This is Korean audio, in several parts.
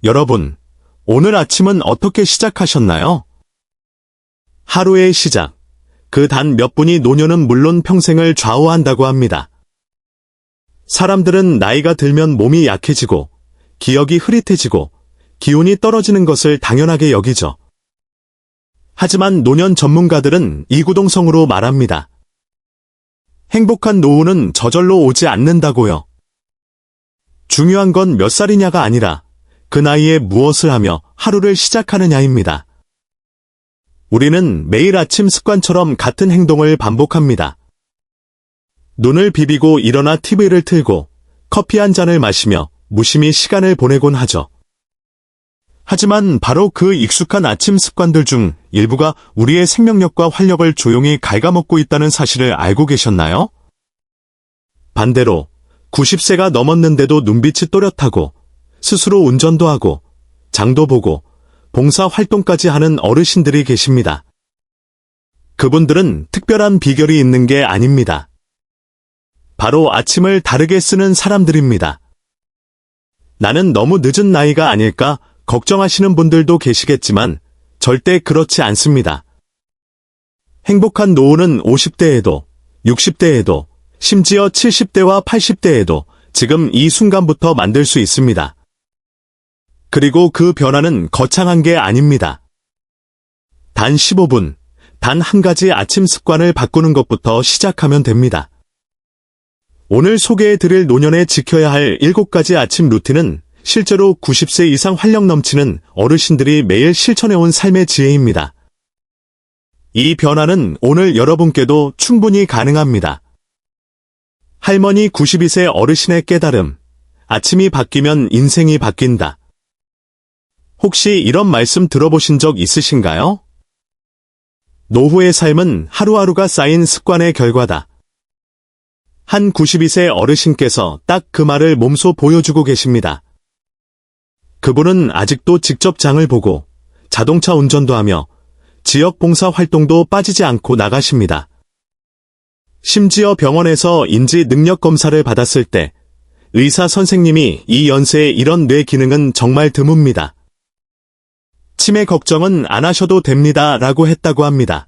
여러분, 오늘 아침은 어떻게 시작하셨나요? 하루의 시작. 그 단 몇 분이 노년은 물론 평생을 좌우한다고 합니다. 사람들은 나이가 들면 몸이 약해지고, 기억이 흐릿해지고, 기운이 떨어지는 것을 당연하게 여기죠. 하지만 노년 전문가들은 이구동성으로 말합니다. 행복한 노후는 저절로 오지 않는다고요. 중요한 건 몇 살이냐가 아니라 그 나이에 무엇을 하며 하루를 시작하느냐입니다. 우리는 매일 아침 습관처럼 같은 행동을 반복합니다. 눈을 비비고 일어나 TV를 틀고 커피 한 잔을 마시며 무심히 시간을 보내곤 하죠. 하지만 바로 그 익숙한 아침 습관들 중 일부가 우리의 생명력과 활력을 조용히 갉아먹고 있다는 사실을 알고 계셨나요? 반대로 90세가 넘었는데도 눈빛이 또렷하고 스스로 운전도 하고 장도 보고 봉사활동까지 하는 어르신들이 계십니다. 그분들은 특별한 비결이 있는 게 아닙니다. 바로 아침을 다르게 쓰는 사람들입니다. 나는 너무 늦은 나이가 아닐까 걱정하시는 분들도 계시겠지만 절대 그렇지 않습니다. 행복한 노후는 50대에도, 60대에도, 심지어 70대와 80대에도 지금 이 순간부터 만들 수 있습니다. 그리고 그 변화는 거창한 게 아닙니다. 단 15분, 단 한 가지 아침 습관을 바꾸는 것부터 시작하면 됩니다. 오늘 소개해드릴 노년에 지켜야 할 7가지 아침 루틴은 실제로 90세 이상 활력 넘치는 어르신들이 매일 실천해온 삶의 지혜입니다. 이 변화는 오늘 여러분께도 충분히 가능합니다. 할머니 92세 어르신의 깨달음. 아침이 바뀌면 인생이 바뀐다. 혹시 이런 말씀 들어보신 적 있으신가요? 노후의 삶은 하루하루가 쌓인 습관의 결과다. 한 92세 어르신께서 딱 그 말을 몸소 보여주고 계십니다. 그분은 아직도 직접 장을 보고 자동차 운전도 하며 지역 봉사 활동도 빠지지 않고 나가십니다. 심지어 병원에서 인지 능력 검사를 받았을 때 의사 선생님이 이 연세에 이런 뇌 기능은 정말 드뭅니다. 치매 걱정은 안 하셔도 됩니다 라고 했다고 합니다.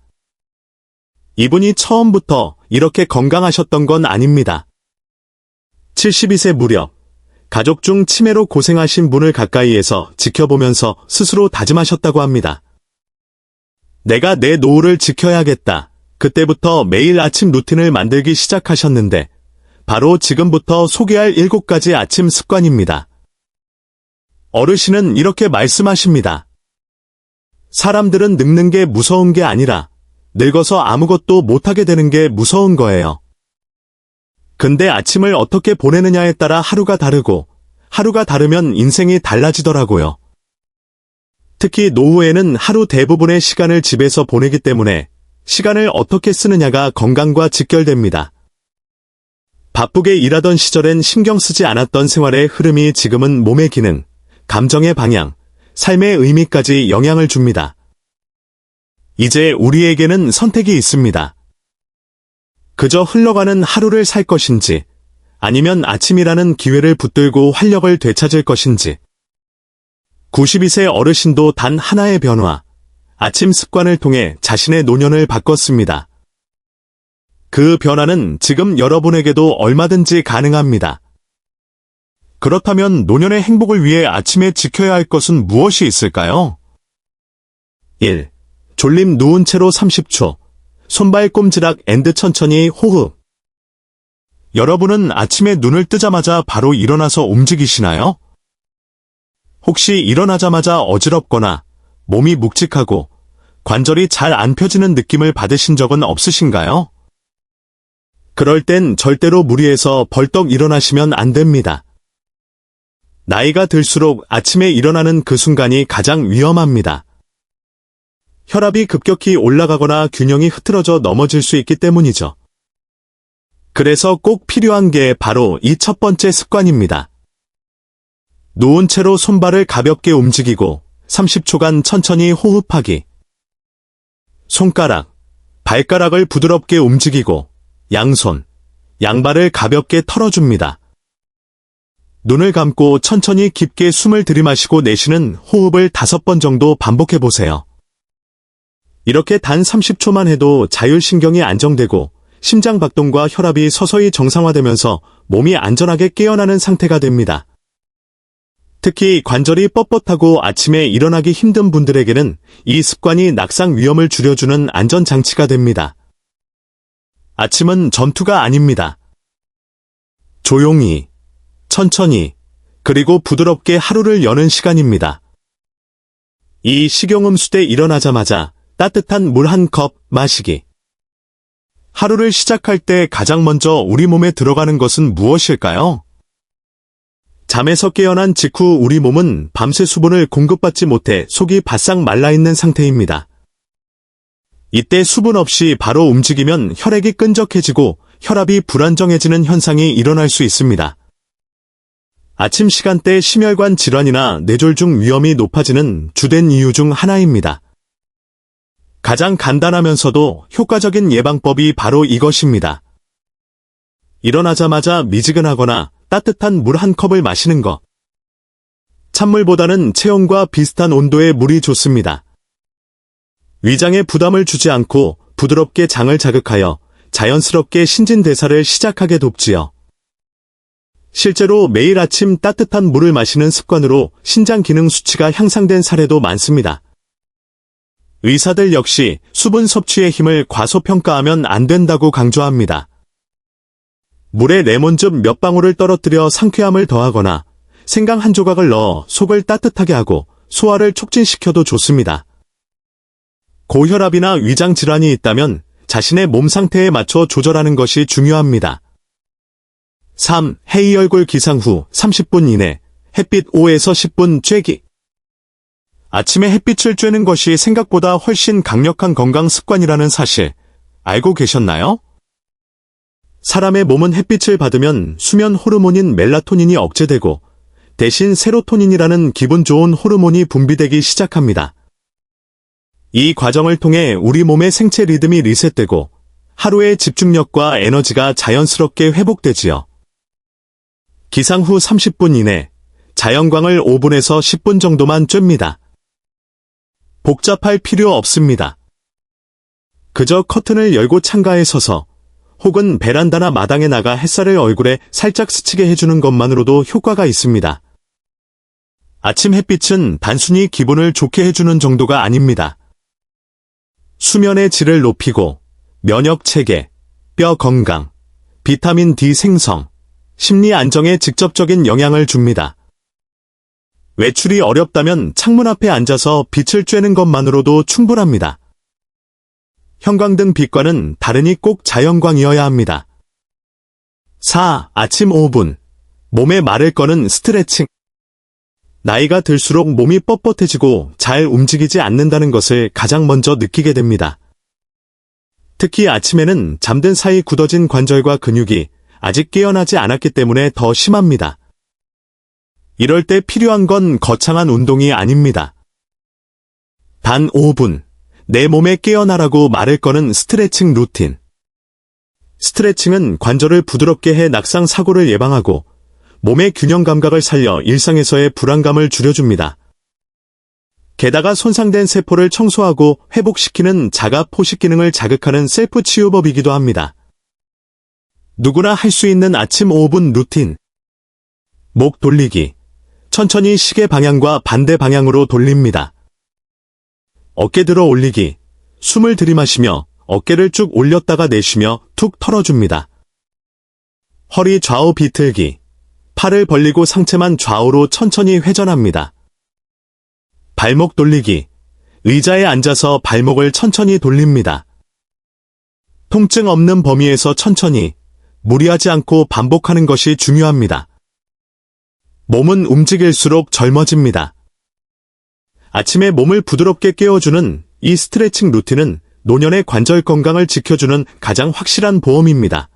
이분이 처음부터 이렇게 건강하셨던 건 아닙니다. 72세 무렵 가족 중 치매로 고생하신 분을 가까이에서 지켜보면서 스스로 다짐하셨다고 합니다. 내가 내 노후를 지켜야겠다. 그때부터 매일 아침 루틴을 만들기 시작하셨는데 바로 지금부터 소개할 7가지 아침 습관입니다. 어르신은 이렇게 말씀하십니다. 사람들은 늙는 게 무서운 게 아니라 늙어서 아무것도 못하게 되는 게 무서운 거예요. 근데 아침을 어떻게 보내느냐에 따라 하루가 다르고 하루가 다르면 인생이 달라지더라고요. 특히 노후에는 하루 대부분의 시간을 집에서 보내기 때문에 시간을 어떻게 쓰느냐가 건강과 직결됩니다. 바쁘게 일하던 시절엔 신경 쓰지 않았던 생활의 흐름이 지금은 몸의 기능, 감정의 방향, 삶의 의미까지 영향을 줍니다. 이제 우리에게는 선택이 있습니다. 그저 흘러가는 하루를 살 것인지 아니면 아침이라는 기회를 붙들고 활력을 되찾을 것인지. 92세 어르신도 단 하나의 변화, 아침 습관을 통해 자신의 노년을 바꿨습니다. 그 변화는 지금 여러분에게도 얼마든지 가능합니다. 그렇다면 노년의 행복을 위해 아침에 지켜야 할 것은 무엇이 있을까요? 1. 졸림 누운 채로 30초. 손발 꼼지락 앤드 천천히 호흡. 여러분은 아침에 눈을 뜨자마자 바로 일어나서 움직이시나요? 혹시 일어나자마자 어지럽거나 몸이 묵직하고 관절이 잘 안 펴지는 느낌을 받으신 적은 없으신가요? 그럴 땐 절대로 무리해서 벌떡 일어나시면 안 됩니다. 나이가 들수록 아침에 일어나는 그 순간이 가장 위험합니다. 혈압이 급격히 올라가거나 균형이 흐트러져 넘어질 수 있기 때문이죠. 그래서 꼭 필요한 게 바로 이 첫 번째 습관입니다. 누운 채로 손발을 가볍게 움직이고 30초간 천천히 호흡하기. 손가락, 발가락을 부드럽게 움직이고 양손, 양발을 가볍게 털어줍니다. 눈을 감고 천천히 깊게 숨을 들이마시고 내쉬는 호흡을 5번 정도 반복해 보세요. 이렇게 단 30초만 해도 자율신경이 안정되고 심장 박동과 혈압이 서서히 정상화되면서 몸이 안전하게 깨어나는 상태가 됩니다. 특히 관절이 뻣뻣하고 아침에 일어나기 힘든 분들에게는 이 습관이 낙상 위험을 줄여주는 안전장치가 됩니다. 아침은 전투가 아닙니다. 조용히, 천천히, 그리고 부드럽게 하루를 여는 시간입니다. 이 식용음수 때 일어나자마자 따뜻한 물 한 컵 마시기. 하루를 시작할 때 가장 먼저 우리 몸에 들어가는 것은 무엇일까요? 잠에서 깨어난 직후 우리 몸은 밤새 수분을 공급받지 못해 속이 바싹 말라있는 상태입니다. 이때 수분 없이 바로 움직이면 혈액이 끈적해지고 혈압이 불안정해지는 현상이 일어날 수 있습니다. 아침 시간대 심혈관 질환이나 뇌졸중 위험이 높아지는 주된 이유 중 하나입니다. 가장 간단하면서도 효과적인 예방법이 바로 이것입니다. 일어나자마자 미지근하거나 따뜻한 물 한 컵을 마시는 것. 찬물보다는 체온과 비슷한 온도의 물이 좋습니다. 위장에 부담을 주지 않고 부드럽게 장을 자극하여 자연스럽게 신진대사를 시작하게 돕지요. 실제로 매일 아침 따뜻한 물을 마시는 습관으로 신장 기능 수치가 향상된 사례도 많습니다. 의사들 역시 수분 섭취의 힘을 과소평가하면 안 된다고 강조합니다. 물에 레몬즙 몇 방울을 떨어뜨려 상쾌함을 더하거나 생강 한 조각을 넣어 속을 따뜻하게 하고 소화를 촉진시켜도 좋습니다. 고혈압이나 위장 질환이 있다면 자신의 몸 상태에 맞춰 조절하는 것이 중요합니다. 3. 해이 얼굴 기상 후 30분 이내 햇빛 5에서 10분 쬐기. 아침에 햇빛을 쬐는 것이 생각보다 훨씬 강력한 건강 습관이라는 사실 알고 계셨나요? 사람의 몸은 햇빛을 받으면 수면 호르몬인 멜라토닌이 억제되고 대신 세로토닌이라는 기분 좋은 호르몬이 분비되기 시작합니다. 이 과정을 통해 우리 몸의 생체 리듬이 리셋되고 하루의 집중력과 에너지가 자연스럽게 회복되지요. 기상 후 30분 이내 자연광을 5분에서 10분 정도만 쬐입니다. 복잡할 필요 없습니다. 그저 커튼을 열고 창가에 서서 혹은 베란다나 마당에 나가 햇살을 얼굴에 살짝 스치게 해주는 것만으로도 효과가 있습니다. 아침 햇빛은 단순히 기분을 좋게 해주는 정도가 아닙니다. 수면의 질을 높이고 면역 체계, 뼈 건강, 비타민 D 생성, 심리 안정에 직접적인 영향을 줍니다. 외출이 어렵다면 창문 앞에 앉아서 빛을 쬐는 것만으로도 충분합니다. 형광등 빛과는 다르니 꼭 자연광이어야 합니다. 4. 아침 5분. 몸에 말을 거는 스트레칭. 나이가 들수록 몸이 뻣뻣해지고 잘 움직이지 않는다는 것을 가장 먼저 느끼게 됩니다. 특히 아침에는 잠든 사이 굳어진 관절과 근육이 아직 깨어나지 않았기 때문에 더 심합니다. 이럴 때 필요한 건 거창한 운동이 아닙니다. 단 5분, 내 몸에 깨어나라고 말을 거는 스트레칭 루틴. 스트레칭은 관절을 부드럽게 해 낙상 사고를 예방하고 몸의 균형 감각을 살려 일상에서의 불안감을 줄여줍니다. 게다가 손상된 세포를 청소하고 회복시키는 자가 포식 기능을 자극하는 셀프 치유법이기도 합니다. 누구나 할 수 있는 아침 5분 루틴. 목 돌리기. 천천히 시계 방향과 반대 방향으로 돌립니다. 어깨 들어 올리기. 숨을 들이마시며 어깨를 쭉 올렸다가 내쉬며 툭 털어줍니다. 허리 좌우 비틀기. 팔을 벌리고 상체만 좌우로 천천히 회전합니다. 발목 돌리기. 의자에 앉아서 발목을 천천히 돌립니다. 통증 없는 범위에서 천천히, 무리하지 않고 반복하는 것이 중요합니다. 몸은 움직일수록 젊어집니다. 아침에 몸을 부드럽게 깨워주는 이 스트레칭 루틴은 노년의 관절 건강을 지켜주는 가장 확실한 보험입니다.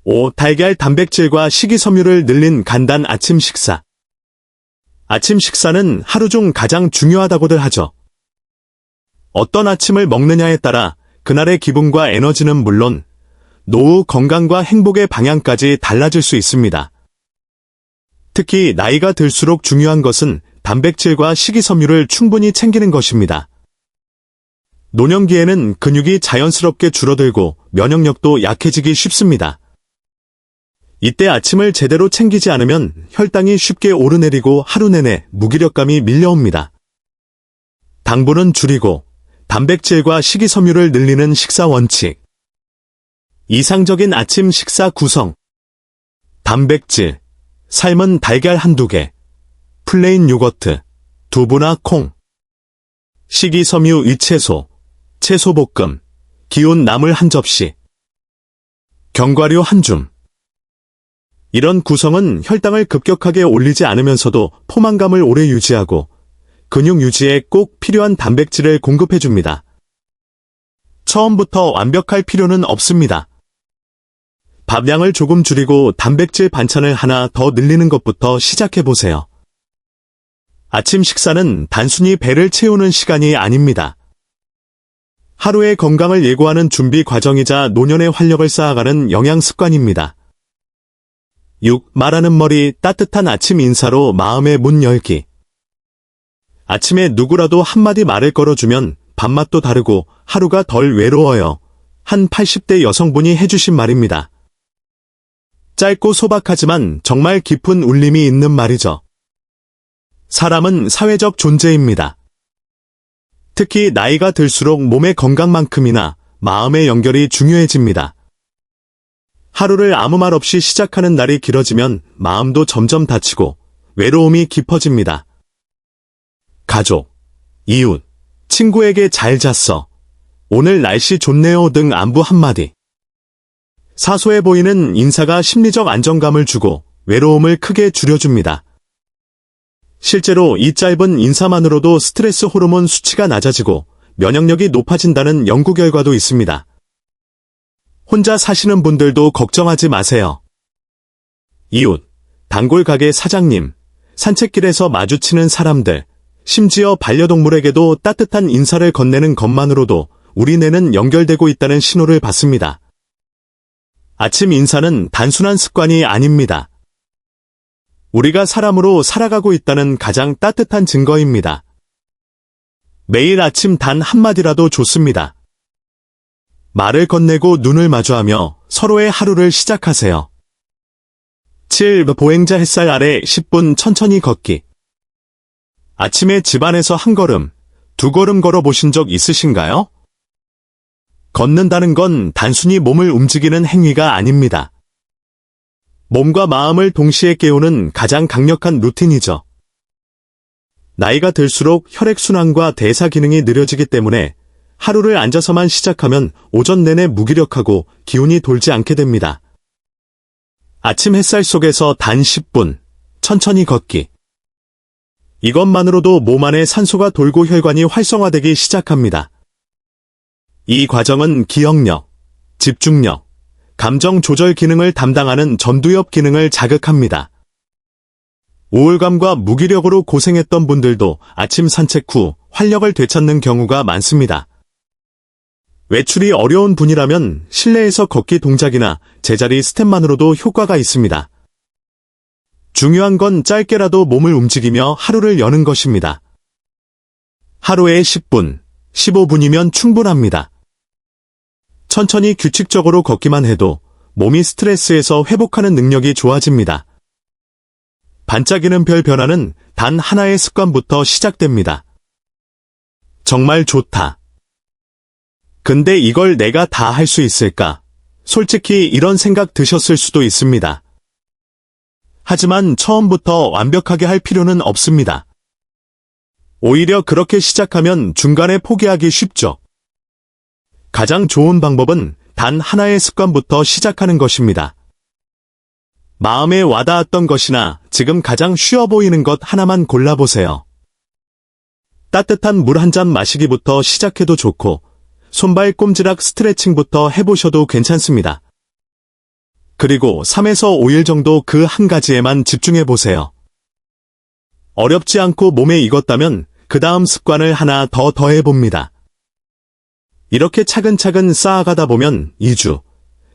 5. 달걀 단백질과 식이섬유를 늘린 간단 아침 식사. 아침 식사는 하루 중 가장 중요하다고들 하죠. 어떤 아침을 먹느냐에 따라 그날의 기분과 에너지는 물론 노후 건강과 행복의 방향까지 달라질 수 있습니다. 특히 나이가 들수록 중요한 것은 단백질과 식이섬유를 충분히 챙기는 것입니다. 노년기에는 근육이 자연스럽게 줄어들고 면역력도 약해지기 쉽습니다. 이때 아침을 제대로 챙기지 않으면 혈당이 쉽게 오르내리고 하루 내내 무기력감이 밀려옵니다. 당분은 줄이고 단백질과 식이섬유를 늘리는 식사 원칙. 이상적인 아침 식사 구성. 단백질, 삶은 달걀 한두 개, 플레인 요거트, 두부나 콩. 식이섬유 잎채소, 채소볶음, 기온 나물 한 접시, 견과류 한 줌. 이런 구성은 혈당을 급격하게 올리지 않으면서도 포만감을 오래 유지하고 근육 유지에 꼭 필요한 단백질을 공급해줍니다. 처음부터 완벽할 필요는 없습니다. 밥량을 조금 줄이고 단백질 반찬을 하나 더 늘리는 것부터 시작해보세요. 아침 식사는 단순히 배를 채우는 시간이 아닙니다. 하루의 건강을 예고하는 준비 과정이자 노년의 활력을 쌓아가는 영양 습관입니다. 6. 말하는 머리 따뜻한 아침 인사로 마음의 문 열기. 아침에 누구라도 한마디 말을 걸어주면 밥맛도 다르고 하루가 덜 외로워요. 한 80대 여성분이 해주신 말입니다. 짧고 소박하지만 정말 깊은 울림이 있는 말이죠. 사람은 사회적 존재입니다. 특히 나이가 들수록 몸의 건강만큼이나 마음의 연결이 중요해집니다. 하루를 아무 말 없이 시작하는 날이 길어지면 마음도 점점 다치고 외로움이 깊어집니다. 가족, 이웃, 친구에게 잘 잤어. 오늘 날씨 좋네요 등 안부 한마디. 사소해 보이는 인사가 심리적 안정감을 주고 외로움을 크게 줄여줍니다. 실제로 이 짧은 인사만으로도 스트레스 호르몬 수치가 낮아지고 면역력이 높아진다는 연구 결과도 있습니다. 혼자 사시는 분들도 걱정하지 마세요. 이웃, 단골 가게 사장님, 산책길에서 마주치는 사람들, 심지어 반려동물에게도 따뜻한 인사를 건네는 것만으로도 우리 뇌는 연결되고 있다는 신호를 받습니다. 아침 인사는 단순한 습관이 아닙니다. 우리가 사람으로 살아가고 있다는 가장 따뜻한 증거입니다. 매일 아침 단 한마디라도 좋습니다. 말을 건네고 눈을 마주하며 서로의 하루를 시작하세요. 7. 보행자 햇살 아래 10분 천천히 걷기. 아침에 집안에서 한 걸음, 두 걸음 걸어보신 적 있으신가요? 걷는다는 건 단순히 몸을 움직이는 행위가 아닙니다. 몸과 마음을 동시에 깨우는 가장 강력한 루틴이죠. 나이가 들수록 혈액순환과 대사 기능이 느려지기 때문에 하루를 앉아서만 시작하면 오전 내내 무기력하고 기운이 돌지 않게 됩니다. 아침 햇살 속에서 단 10분, 천천히 걷기. 이것만으로도 몸 안에 산소가 돌고 혈관이 활성화되기 시작합니다. 이 과정은 기억력, 집중력, 감정 조절 기능을 담당하는 전두엽 기능을 자극합니다. 우울감과 무기력으로 고생했던 분들도 아침 산책 후 활력을 되찾는 경우가 많습니다. 외출이 어려운 분이라면 실내에서 걷기 동작이나 제자리 스텝만으로도 효과가 있습니다. 중요한 건 짧게라도 몸을 움직이며 하루를 여는 것입니다. 하루에 10분, 15분이면 충분합니다. 천천히 규칙적으로 걷기만 해도 몸이 스트레스에서 회복하는 능력이 좋아집니다. 반짝이는 별 변화는 단 하나의 습관부터 시작됩니다. 정말 좋다. 근데 이걸 내가 다 할 수 있을까? 솔직히 이런 생각 드셨을 수도 있습니다. 하지만 처음부터 완벽하게 할 필요는 없습니다. 오히려 그렇게 시작하면 중간에 포기하기 쉽죠. 가장 좋은 방법은 단 하나의 습관부터 시작하는 것입니다. 마음에 와닿았던 것이나 지금 가장 쉬워 보이는 것 하나만 골라보세요. 따뜻한 물 한 잔 마시기부터 시작해도 좋고, 손발 꼼지락 스트레칭부터 해보셔도 괜찮습니다. 그리고 3에서 5일 정도 그 한 가지에만 집중해보세요. 어렵지 않고 몸에 익었다면 그 다음 습관을 하나 더 더해봅니다. 이렇게 차근차근 쌓아가다 보면 2주,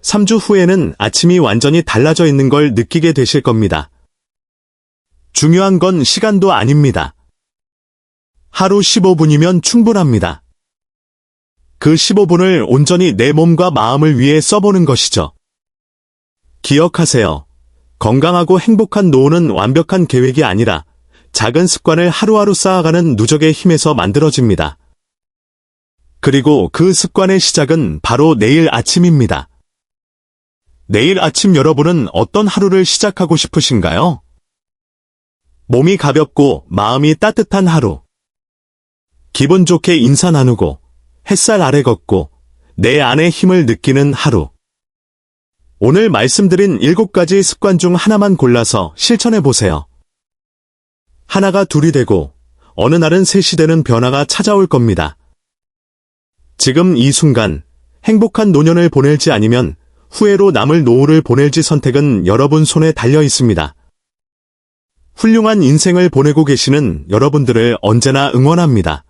3주 후에는 아침이 완전히 달라져 있는 걸 느끼게 되실 겁니다. 중요한 건 시간도 아닙니다. 하루 15분이면 충분합니다. 그 15분을 온전히 내 몸과 마음을 위해 써보는 것이죠. 기억하세요. 건강하고 행복한 노후는 완벽한 계획이 아니라 작은 습관을 하루하루 쌓아가는 누적의 힘에서 만들어집니다. 그리고 그 습관의 시작은 바로 내일 아침입니다. 내일 아침 여러분은 어떤 하루를 시작하고 싶으신가요? 몸이 가볍고 마음이 따뜻한 하루. 기분 좋게 인사 나누고 햇살 아래 걷고 내 안의 힘을 느끼는 하루. 오늘 말씀드린 7가지 습관 중 하나만 골라서 실천해 보세요. 하나가 둘이 되고 어느 날은 셋이 되는 변화가 찾아올 겁니다. 지금 이 순간 행복한 노년을 보낼지 아니면 후회로 남을 노후를 보낼지 선택은 여러분 손에 달려 있습니다. 훌륭한 인생을 보내고 계시는 여러분들을 언제나 응원합니다.